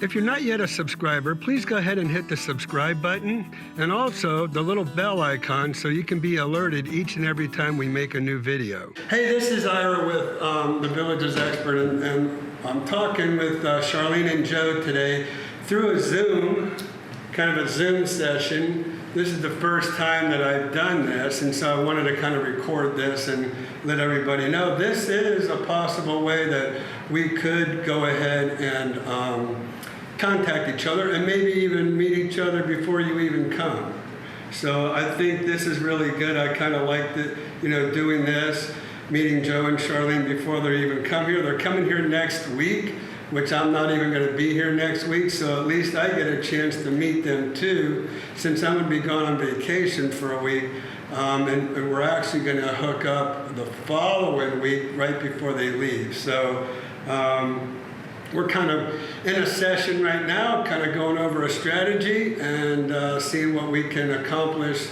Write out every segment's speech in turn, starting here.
If you're not yet a subscriber, please go ahead and hit the subscribe button and also the little bell icon so you can be alerted each and every time we make a new video. Hey, this is Ira with the Villages Expert, and I'm talking with Charlene and Joe today through a Zoom, kind of a Zoom session. This is the first time that I've done this, and so I wanted to kind of record this and let everybody know this is a possible way that we could go ahead and contact each other and maybe even meet each other before you even come. So I think this is really good. I kind of like doing this, meeting Joe and Charlene before they even come here. They're coming here next week, which I'm not even going to be here next week, so at least I get a chance to meet them too, since I'm going to be gone on vacation for a week. And we're actually going to hook up the following week right before they leave. So we're kind of in a session right now, kind of going over a strategy and seeing what we can accomplish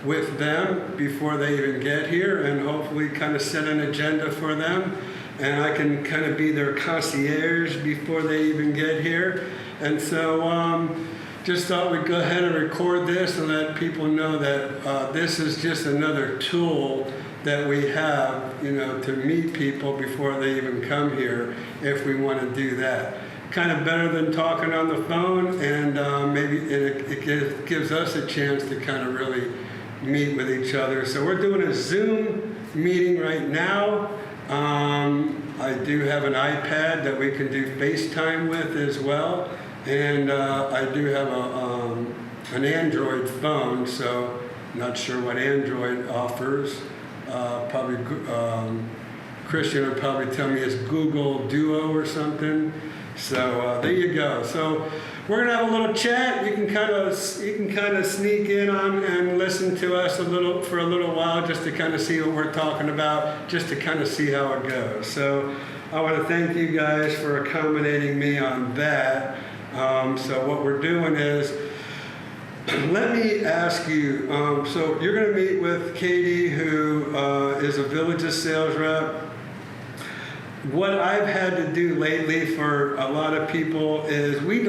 with them before they even get here, and hopefully kind of set an agenda for them. And I can kind of be their concierge before they even get here. And so just thought we'd go ahead and record this and let people know that this is just another tool that we have, to meet people before they even come here if we want to do that. Kind of better than talking on the phone, and it gives us a chance to kind of really meet with each other. So we're doing a Zoom meeting right now. I do have an iPad that we can do FaceTime with as well, and I do have an Android phone, so not sure what Android offers. Probably Christian would probably tell me it's Google Duo or something. So there you go. So we're gonna have a little chat. You can kind of sneak in on and listen to us for a little while, just to kind of see what we're talking about, just to kind of see how it goes. So I want to thank you guys for accommodating me on that. So what we're doing is, let me ask you, so you're going to meet with Katie, who is a Villages sales rep. What I've had to do lately for a lot of people is we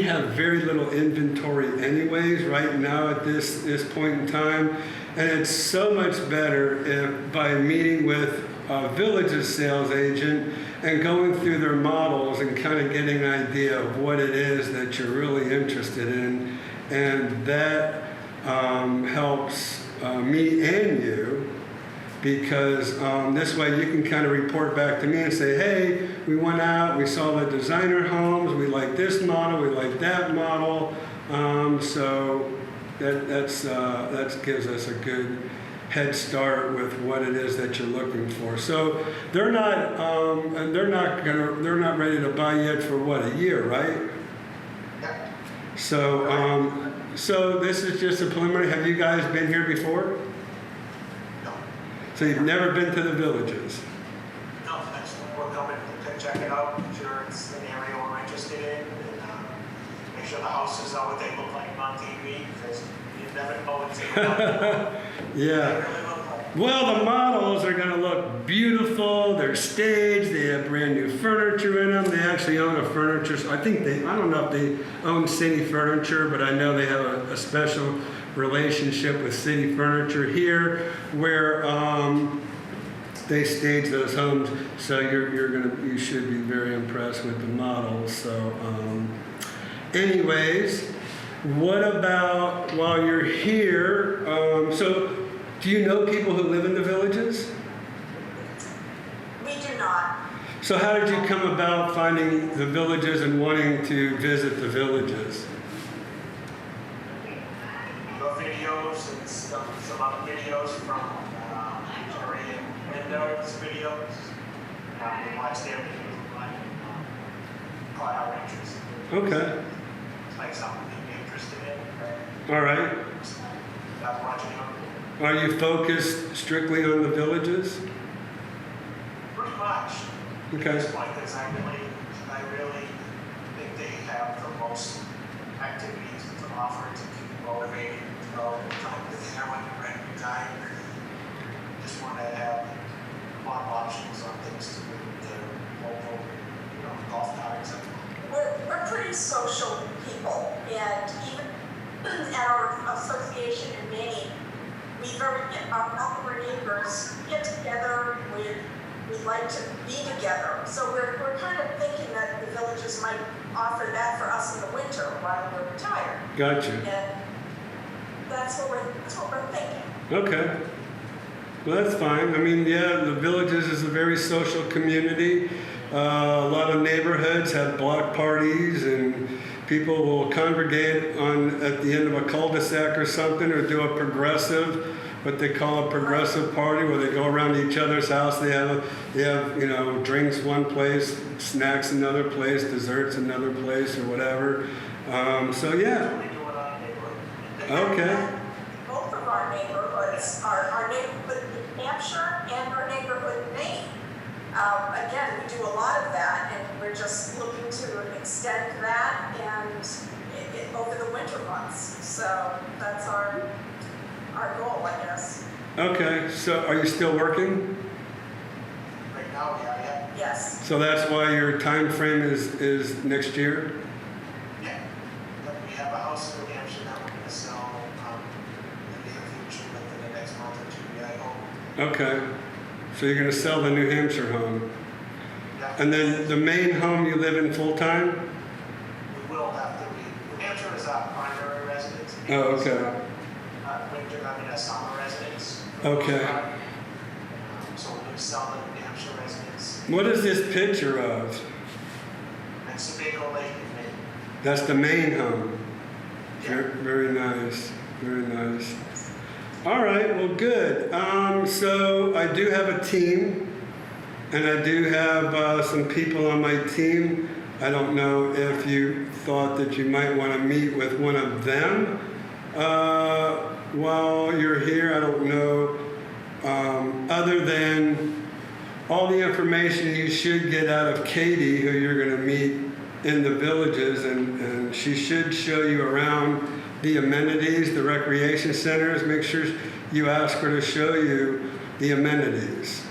have very little inventory anyways right now at this point in time, and it's so much better if by meeting with a Villages sales agent and going through their models and kind of getting an idea of what it is that you're really interested in, and that helps me and you. Because this way you can kind of report back to me and say, hey, we went out, we saw the designer homes, we like this model, we like that model. So that gives us a good head start with what it is that you're looking for. So they're not ready to buy yet for what, a year, right? So so this is just a preliminary. Have you guys been here before? So you've never been to the Villages? No, we're coming to check it out, make sure it's an area we're interested in, and make sure the houses are what they look like on TV, because you never know what's in the Yeah. Well, the models are going to look beautiful. They're staged. They have brand new furniture in them. They actually own a furniture. So I don't know if they own City Furniture, but I know they have a special relationship with City Furniture here, where they stage those homes. So you should be very impressed with the models. So, anyways, what about while you're here? So, do you know people who live in the Villages? We do not. So, how did you come about finding the Villages and wanting to visit the Villages? Videos and some other videos from Jerry and Linda's videos. We watched their videos, caught our interest. Okay. It's like something to be interested in. All right. Start watching them. Are you focused strictly on the Villages? Pretty much. Okay. At this point, because I really think they have the most activities to offer to keep motivated. Time with everyone in time. Just want to have a lot of options on things to do with their local, golf carts. We're we're pretty social people, and even at our association in Maine, our neighbors get together, we like to be together. So we're kind of thinking that the villages might offer that for us in the winter while we're retired. Gotcha. And that's what we're thinking. Okay. Well, that's fine. I mean, yeah, the Villages is a very social community. A lot of neighborhoods have block parties, and people will congregate at the end of a cul-de-sac or something, or do a progressive, what they call a progressive party, where they go around each other's house. They have drinks one place, snacks another place, desserts another place, or whatever. So yeah. We do it on neighborhood. Okay. Both of our neighborhoods, our neighborhood in New Hampshire and our neighborhood in Maine. Again, we do a lot of that, and we're just looking to extend that and over the winter months. So that's our goal, I guess. Okay. So are you still working? Right now, yeah. Yes. So that's why your time frame is next year? Yeah. We have a house in New Hampshire that we're gonna sell, in the near future, within the next month or two, I hope. Okay. So you're going to sell the New Hampshire home. Yeah. And then the main home you live in full time? We will have to New Hampshire is our primary residence. Oh, okay. Summer residence. Okay. So we're gonna sell the New Hampshire residence. What is this picture of? That's the big old lake in Maine. That's the main home. Yeah. Very nice. Very nice. All right, well, good. So I do have a team, and I do have some people on my team. I don't know if you thought that you might want to meet with one of them while you're here. I don't know. Other than all the information you should get out of Katie, who you're going to meet in the Villages, and she should show you around the amenities, the recreation centers. Make sure you ask her to show you the amenities.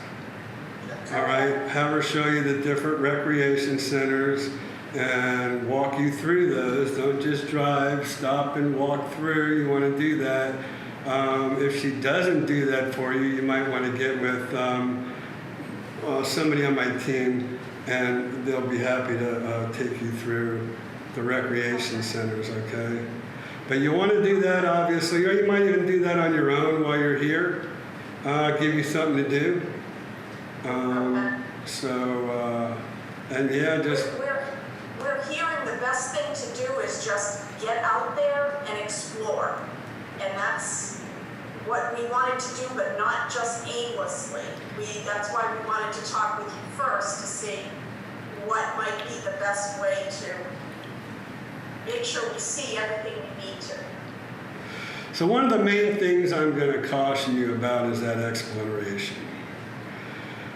All right, have her show you the different recreation centers and walk you through those. Don't just drive, stop and walk through. You want to do that. If she doesn't do that for you, you might want to get with somebody on my team, and they'll be happy to take you through the recreation centers, okay? But you want to do that, obviously, or you might even do that on your own while you're here. Give you something to do. And yeah, just... We're hearing the best thing to do is just get out there and explore. And that's what we wanted to do, but not just aimlessly. That's why we wanted to talk with you first to see what might be the best way to make sure we see everything we need to. So one of the main things I'm going to caution you about is that exploration.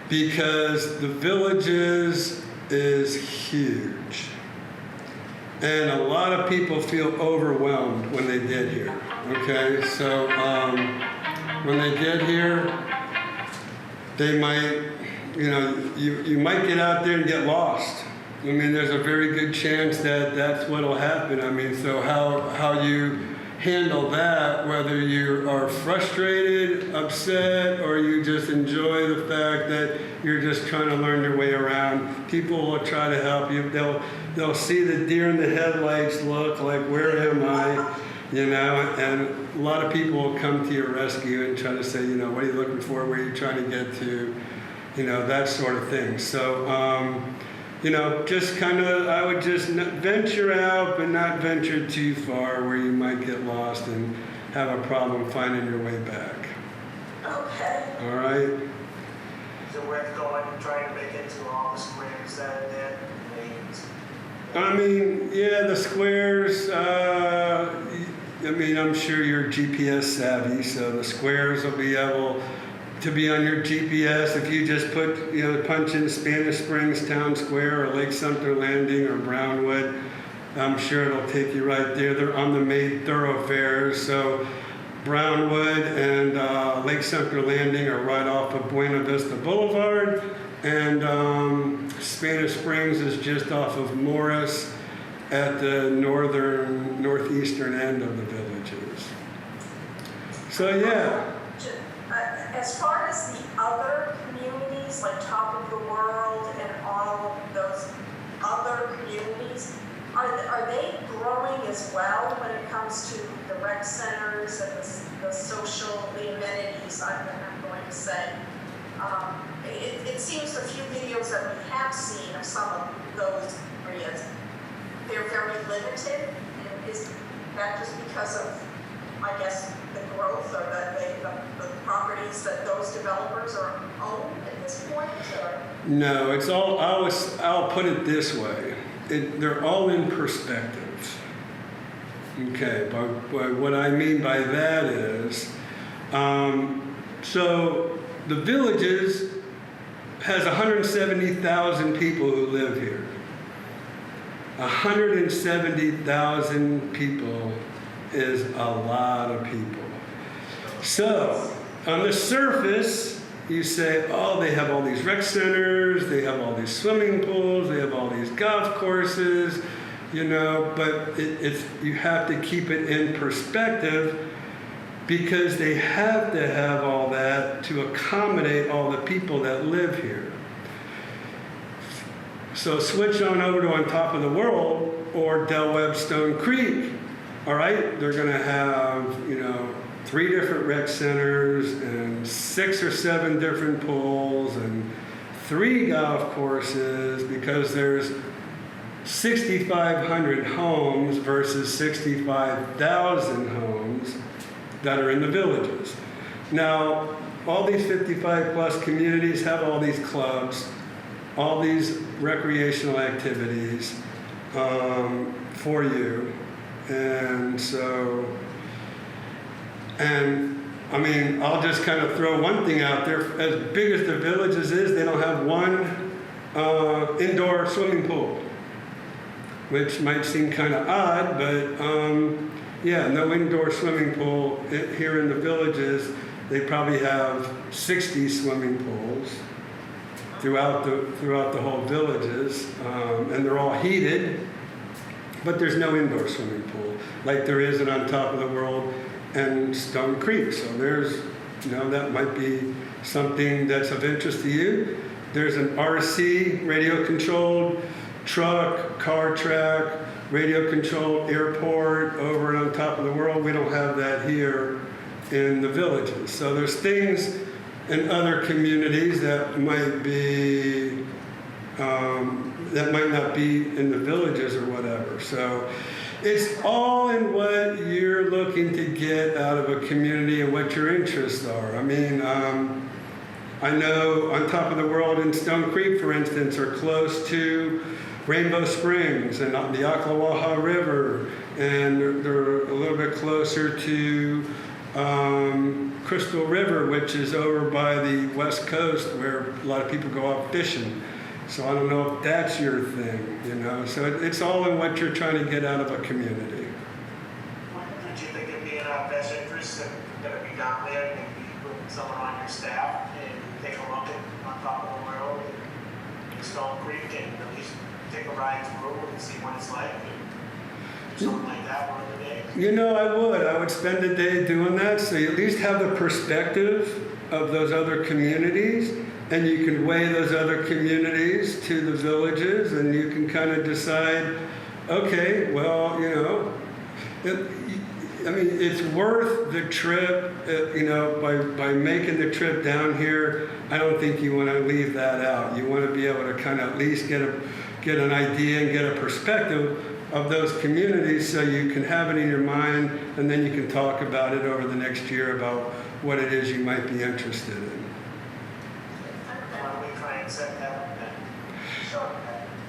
Because the Villages is huge. And a lot of people feel overwhelmed when they get here. Okay, so when they get here, they might, you might get out there and get lost. I mean, there's a very good chance that that's what will happen. I mean, so how you handle that, whether you are frustrated, upset, or you just enjoy the fact that you're just trying to learn your way around. People will try to help you. They'll see the deer in the headlights look like, where am I? And a lot of people will come to your rescue and try to say, what are you looking for? Where are you trying to get to? That sort of thing. So, just kind of, I would just venture out, but not venture too far where you might get lost and have a problem finding your way back. Okay. All right? So we're going and trying to make it to all the squares that are there. I mean, yeah, the squares, I'm sure you're GPS savvy, so the squares will be able to be on your GPS. If you just punch in Spanish Springs Town Square or Lake Sumter Landing or Brownwood, I'm sure it'll take you right there. They're on the main thoroughfares, so Brownwood and Lake Sumter Landing are right off of Buena Vista Boulevard, and Spanish Springs is just off of Morris, at the northeastern end of the villages. So yeah. As far as the other communities, like Top of the World and all of those other communities, are they growing as well when it comes to the rec centers and the social, the amenities, I'm going to say? It seems the few videos that we have seen of some of those areas, they're very limited. Is that just because of, I guess, the growth or the properties that those developers are own at this point? Or? No, it's all, I'll put it this way. They're all in perspective. Okay, but what I mean by that is, so the villages has 170,000 people who live here. 170,000 people is a lot of people. So, on the surface, you say, oh, they have all these rec centers, they have all these swimming pools, they have all these golf courses, you know, but you have to keep it in perspective because they have to have all that to accommodate all the people that live here. So switch on over to On Top of the World or Del Webb Stone Creek. All right, they're going to have, 3 different rec centers and 6 or 7 different pools and 3 golf courses because there's 6,500 homes versus 65,000 homes that are in the villages. Now, all these 55 plus communities have all these clubs, all these recreational activities for you. And so, I mean, I'll just kind of throw one thing out there. As big as the villages is, they don't have one indoor swimming pool, which might seem kind of odd, but yeah, no indoor swimming pool here in the villages. They probably have 60 swimming pools throughout the whole villages, and they're all heated, but there's no indoor swimming pool like there is On Top of the World and Stone Creek. So there's, that might be something that's of interest to you. There's an RC, radio-controlled truck, car track, radio-controlled airport over On Top of the World. We don't have that here in the villages. So there's things in other communities that might be, that might not be in the villages or whatever. So it's all in what you're looking to get out of a community and what your interests are. I mean, I know On Top of the World and Stone Creek, for instance, are close to Rainbow Springs and the Ocklawaha River, and they're a little bit closer to Crystal River, which is over by the west coast where a lot of people go out fishing. So I don't know if that's your thing, So it's all in what you're trying to get out of a community. Would you think it'd be in our best interest to be down there and maybe put someone on your staff and take a look at On Top of the World and Stone Creek and at least take a ride through and see what it's like? Something like that one of the days? I would spend a day doing that, so you at least have the perspective of those other communities, and you can weigh those other communities to the villages, and you can kind of decide, okay, well, it's worth the trip, by making the trip down here. I don't think you want to leave that out. You want to be able to kind of at least get an idea and get a perspective of those communities so you can have it in your mind, and then you can talk about it over the next year about what it is you might be interested in. Why don't we try and set that up then? Sure.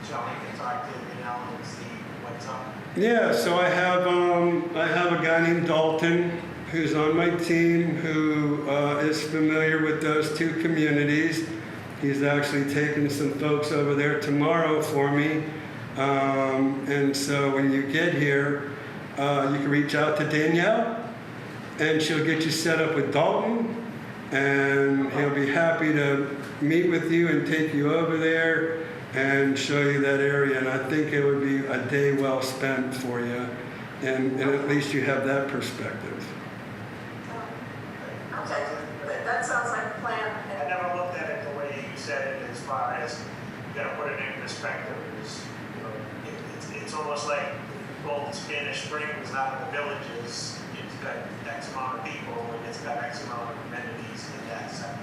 Shall we can talk to and see what's up? Yeah, so I have a guy named Dalton who's on my team who is familiar with those 2 communities. He's actually taking some folks over there tomorrow for me. And so when you get here, you can reach out to Danielle, and she'll get you set up with Dalton, and he'll be happy to meet with you and take you over there and show you that area. And I think it would be a day well spent for you, and at least you have that perspective. Okay, that sounds like a plan. I never looked at it the way you said it, as far as you gotta put it in perspective. It's almost like Golden Spanish Spring was not in the villages. It's got X amount of people and it's got X amount of amenities in that sector.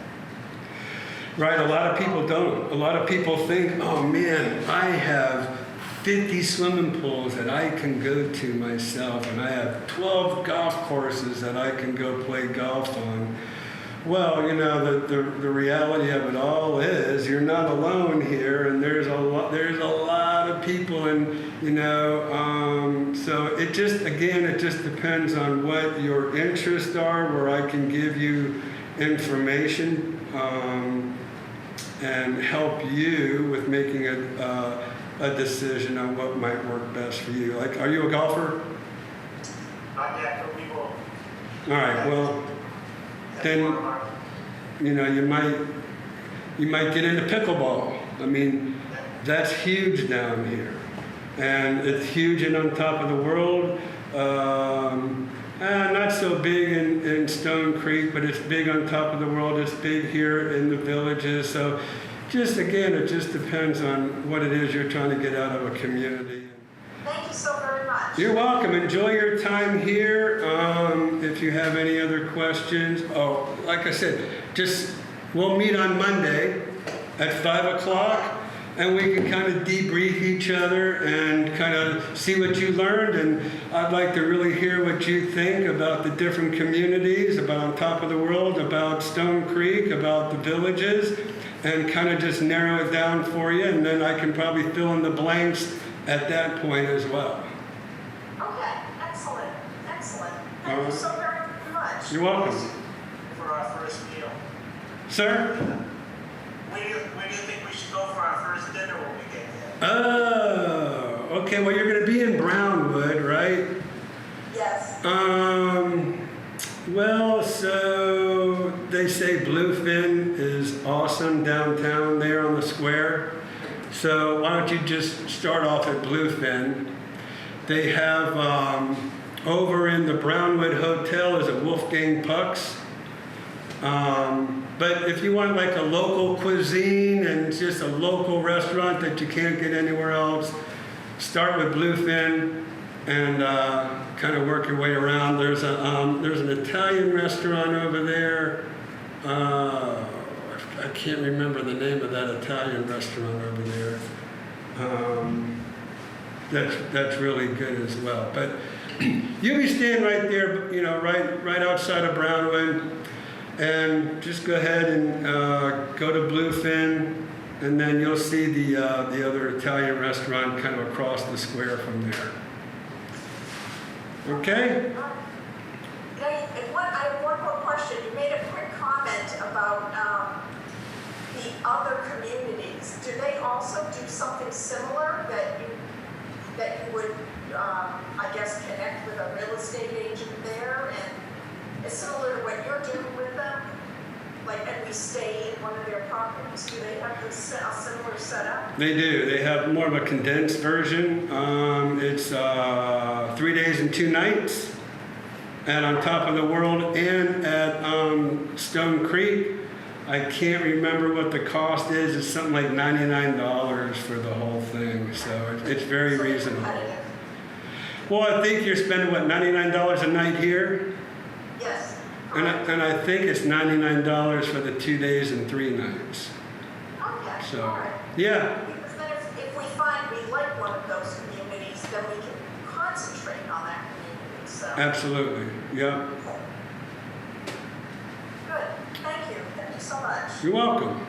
Right, a lot of people don't. A lot of people think, oh man, I have 50 swimming pools that I can go to myself, and I have 12 golf courses that I can go play golf on. Well, you know, the reality of it all is you're not alone here, and there's a lot of people, and you know, so it just depends on what your interests are, where I can give you information and help you with making a decision on what might work best for you. Like, are you a golfer? Not yet, but we will. All right, well, then, you know, you might get into pickleball. I mean, that's huge down here, and it's huge and on top of the world. Not so big in Stone Creek, but it's big on top of the world. It's big here in the villages. So, just again, it just depends on what it is you're trying to get out of a community. Thank you so very much. You're welcome. Enjoy your time here. If you have any other questions, like I said, we'll meet on Monday at 5 o'clock, and we can kind of debrief each other and kind of see what you learned. And I'd like to really hear what you think about the different communities, about On Top of the World, about Stone Creek, about the villages, and kind of just narrow it down for you. And then I can probably fill in the blanks at that point as well. Okay, excellent, excellent. Thank you so very much. You're welcome. For our first meal. Sir? Where do you think we should go for our first dinner when we get there? Oh, okay. Well, you're going to be in Brownwood, right? Yes. Well, so they say Bluefin is awesome downtown there on the square. So why don't you just start off at Bluefin? They have over in the Brownwood Hotel is a Wolfgang Puck's. But if you want like a local cuisine and just a local restaurant that you can't get anywhere else, start with Bluefin and kind of work your way around. There's an Italian restaurant over there. I can't remember the name of that Italian restaurant over there. That's really good as well. But you'll be staying right there, you know, right outside of Brownwood. And just go ahead and go to Bluefin, and then you'll see the other Italian restaurant kind of across the square from there. Okay? I have one more question. You made a quick comment about the other communities. Do they also do something similar that you would, I guess, connect with a real estate agent there, and it's similar to what you're doing with them? Like, and we stay in one of their properties? Do they have a similar setup? They do. They have more of a condensed version. It's 3 days and 2 nights at On Top of the World and at Stone Creek. I can't remember what the cost is. It's something like $99 for the whole thing. So it's very reasonable. Well, I think you're spending, what, $99 a night here? Yes. And I think it's $99 for the 2 days and 3 nights. Okay, So, all right. yeah. Because then if we find we like one of those communities, then we can concentrate on that community, so. Absolutely. Yeah. Good, thank you so much. You're welcome.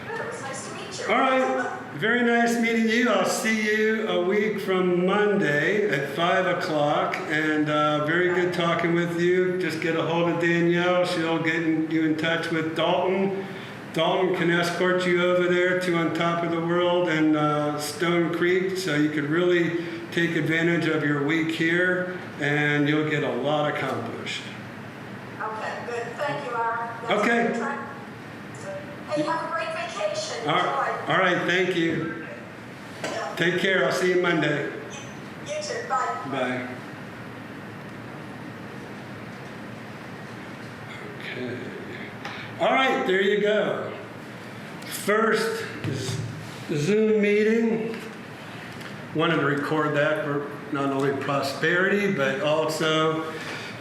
Good, it was nice to meet you. All right. Very nice meeting you. I'll see you a week from Monday at 5 o'clock. And very good talking with you. Just get a hold of Danielle. She'll get you in touch with Dalton. Dalton can escort you over there to On Top of the World and Stone Creek, so you could really take advantage of your week here, and you'll get a lot accomplished. Okay, good. Thank you, Aaron. Okay. Hey, have a great vacation. and All enjoy. right, thank you. Yeah. Take care. I'll see you Monday. You too, bye. Bye. Okay. All right, there you go. First Zoom meeting. Wanted to record that for not only prosperity, but also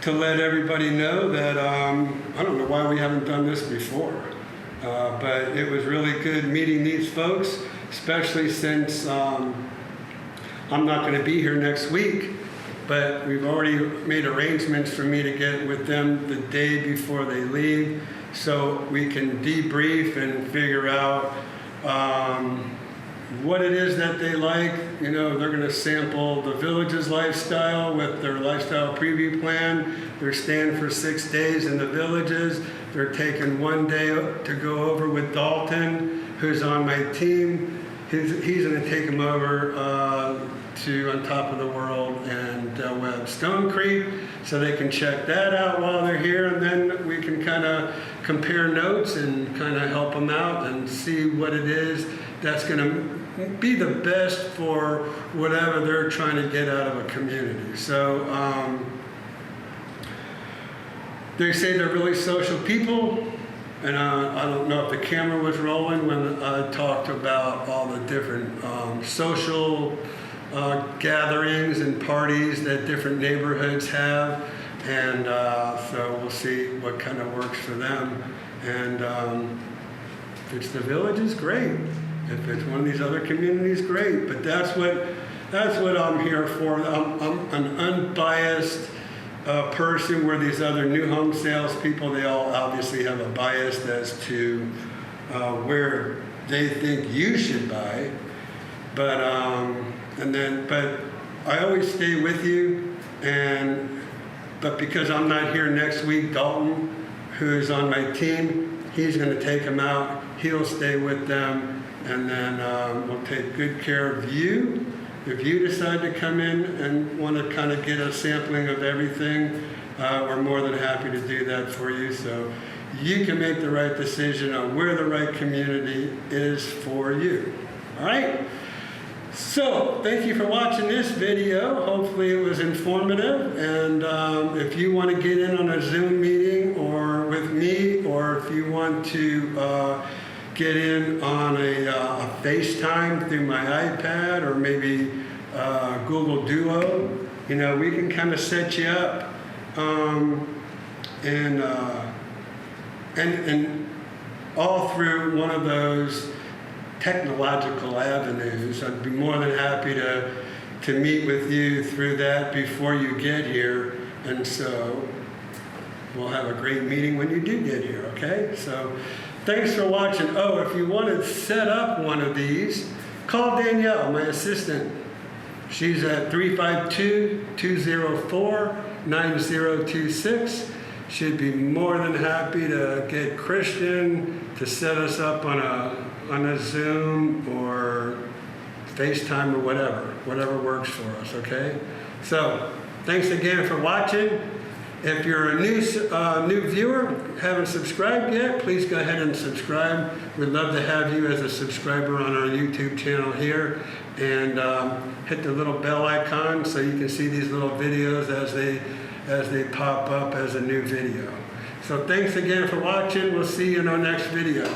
to let everybody know that I don't know why we haven't done this before, but it was really good meeting these folks, especially since I'm not going to be here next week, but we've already made arrangements for me to get with them the day before they leave so we can debrief and figure out what it is that they like. You know, they're going to sample the Village's lifestyle with their lifestyle preview plan. They're staying for 6 days in the Villages. They're taking 1 day to go over with Dalton, who's on my team. He's going to take them over to On Top of the World and Del Webb Stone Creek, so they can check that out while they're here, and then we can kind of compare notes and kind of help them out and see what it is that's going to be the best for whatever they're trying to get out of a community. So they say they're really social people, and I don't know if the camera was rolling when I talked about all the different social gatherings and parties that different neighborhoods have, and so we'll see what kind of works for them. And if it's the Villages, great. If it's one of these other communities, great. But that's what I'm here for. I'm an unbiased person, where these other new home sales people, they all obviously have a bias as to where they think you should buy. But but I always stay with you, but because I'm not here next week, Dalton, who's on my team, he's going to take them out. He'll stay with them. And then we'll take good care of you. If you decide to come in and want to kind of get a sampling of everything, we're more than happy to do that for you. So you can make the right decision on where the right community is for you. All right? So thank you for watching this video. Hopefully it was informative. And if you want to get in on a Zoom meeting or with me, or if you want to get in on a FaceTime through my iPad, or maybe Google Duo, you know, we can kind of set you up and all through one of those technological avenues. I'd be more than happy to meet with you through that before you get here, and so we'll have a great meeting when you do get here, okay? So thanks for watching. Oh, if you want to set up one of these, call Danielle, my assistant. She's at 352-204-9026. She'd be more than happy to get Christian to set us up on a Zoom or FaceTime or whatever works for us, okay? So thanks again for watching. If you're a new viewer, haven't subscribed yet, please go ahead and subscribe. We'd love to have you as a subscriber on our YouTube channel here, and hit the little bell icon so you can see these little videos as they pop up as a new video. So thanks again for watching. We'll see you in our next video.